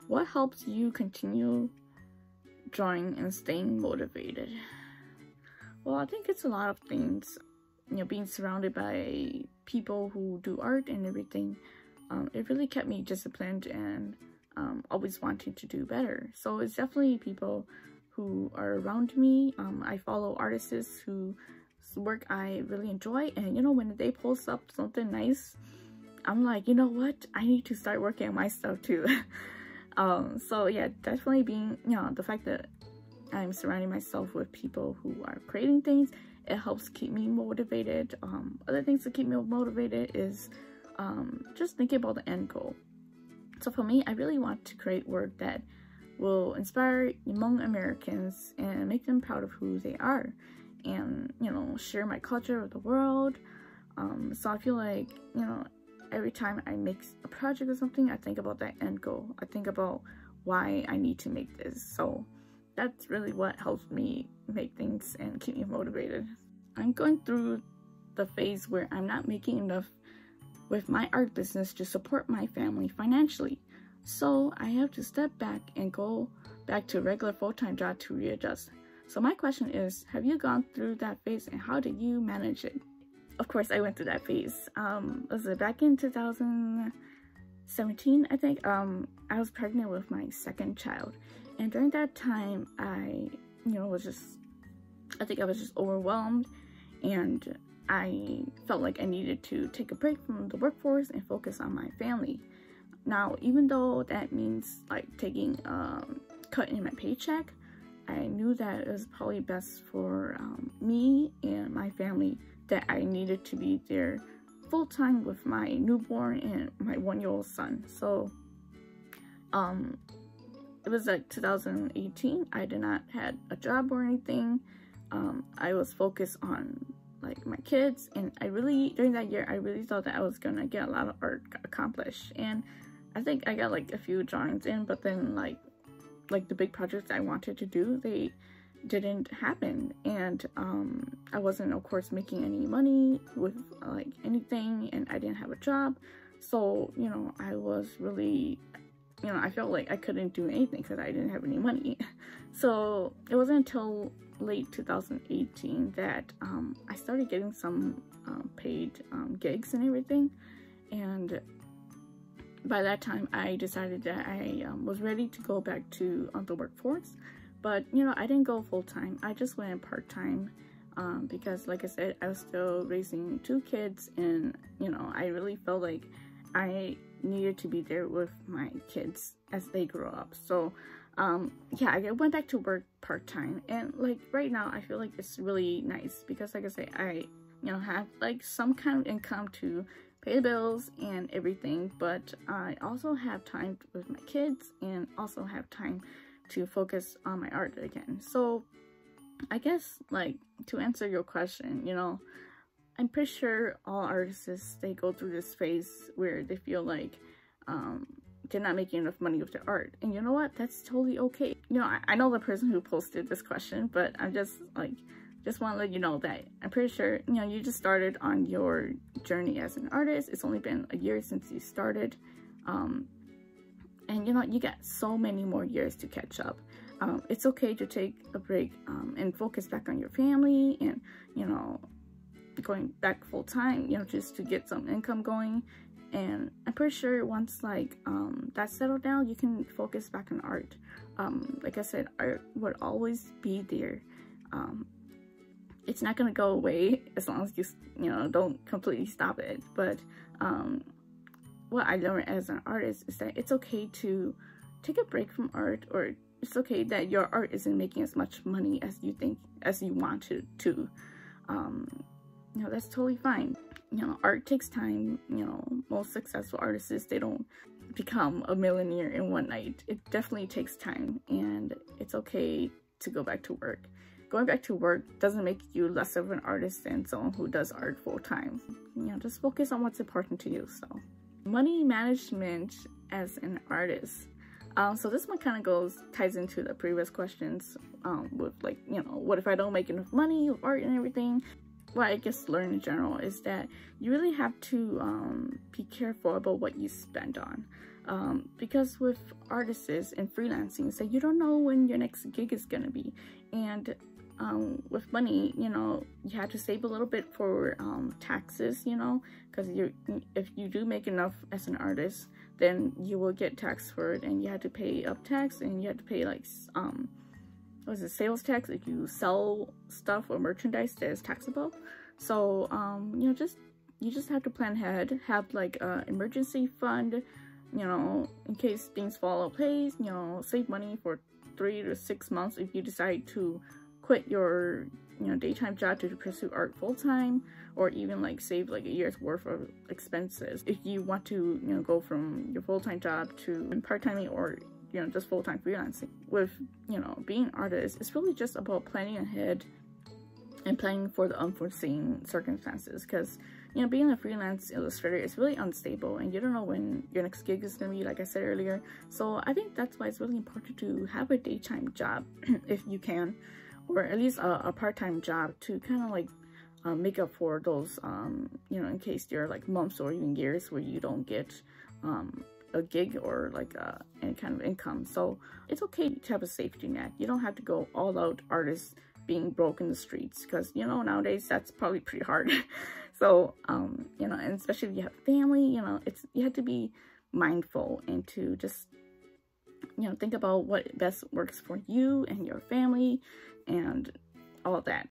What helps you continue drawing and staying motivated? Well, I think it's a lot of things. You know, being surrounded by people who do art and everything, it really kept me disciplined and always wanting to do better. So it's definitely people who are around me. I follow artists whose work I really enjoy, and you know, when they post up something nice, I'm like, you know what, I need to start working on my stuff too. So yeah, definitely being, you know, the fact that I'm surrounding myself with people who are creating things, it helps keep me motivated. Other things that keep me motivated is just thinking about the end goal. So for me, I really want to create work that will inspire young Americans and make them proud of who they are, and you know, share my culture with the world. So I feel like, you know, every time I make a project or something, I think about that end goal. I think about why I need to make this. So that's really what helps me make things and keep me motivated. I'm going through the phase where I'm not making enough with my art business to support my family financially. So I have to step back and go back to a regular full-time job to readjust. So my question is, have you gone through that phase and how did you manage it? Of course, I went through that phase. Was it back in 2017, I think? I was pregnant with my second child. And during that time, I was just overwhelmed, and I felt like I needed to take a break from the workforce and focus on my family. Now, even though that means like taking a cut in my paycheck, I knew that it was probably best for me and my family that I needed to be there full-time with my newborn and my 1-year-old son. So it was like 2018. I did not had a job or anything. I was focused on like my kids, and during that year I really thought that I was gonna get a lot of art accomplished, and I think I got like a few drawings in, but then like the big projects I wanted to do, they didn't happen. And I wasn't, of course, making any money with like anything, and I didn't have a job. So, you know, I was really, you know, I felt like I couldn't do anything because I didn't have any money. So it wasn't until late 2018 that I started getting some paid gigs and everything. And by that time, I decided that I was ready to go back to the workforce. But, you know, I didn't go full-time. I just went part-time because, like I said, I was still raising 2 kids, and, you know, I really felt like I needed to be there with my kids as they grow up. So, yeah, I went back to work part-time, and, like, right now, I feel like it's really nice because, like I say, I, you know, have, like, some kind of income to pay the bills and everything, but I also have time with my kids and also have time to focus on my art again. So I guess, like, to answer your question, you know, I'm pretty sure all artists, they go through this phase where they feel like they're not making enough money with their art. And you know what? That's totally okay. You know, I know the person who posted this question, but I'm just like, just want to let you know that I'm pretty sure, you know, you just started on your journey as an artist. It's only been a year since you started. And you know, you got so many more years to catch up. It's okay to take a break and focus back on your family, and, you know, going back full time, you know, just to get some income going. And I'm pretty sure once like that's settled down, you can focus back on art. Like I said, art would always be there. It's not gonna go away as long as you know, don't completely stop it. But what I learned as an artist is that it's okay to take a break from art, or it's okay that your art isn't making as much money as you think, as you want to. You know, that's totally fine. You know, art takes time. You know, most successful artists, they don't become a millionaire in one night. It definitely takes time, and it's okay to go back to work. Going back to work doesn't make you less of an artist than someone who does art full time. You know, just focus on what's important to you. So, money management as an artist. So this one kind of ties into the previous questions with, like, you know, what if I don't make enough money with art and everything? What I guess learn in general is that you really have to be careful about what you spend on. Because with artists and freelancing, so you don't know when your next gig is gonna be, and with money, you know, you have to save a little bit for taxes, you know, because if you do make enough as an artist, then you will get taxed for it, and you have to pay up tax, and you have to pay like what is it, sales tax if you sell stuff or merchandise that is taxable. So you know, you just have to plan ahead, have like an emergency fund, you know, in case things fall out of place, you know, save money for 3 to 6 months if you decide to quit your, you know, daytime job to pursue art full-time, or even like save like a year's worth of expenses if you want to, you know, go from your full-time job to part-timing, or, you know, just full-time freelancing. With, you know, being an artist, it's really just about planning ahead and planning for the unforeseen circumstances, because, you know, being a freelance illustrator is really unstable, and you don't know when your next gig is gonna be, like I said earlier. So I think that's why it's really important to have a daytime job if you can, or at least a part-time job, to kind of like make up for those, you know, in case there are like months or even years where you don't get a gig or like any kind of income. So it's okay to have a safety net. You don't have to go all out artist being broke in the streets, because, you know, nowadays that's probably pretty hard. So you know, and especially if you have family, you know, you have to be mindful and to just, you know, think about what best works for you and your family and all of that.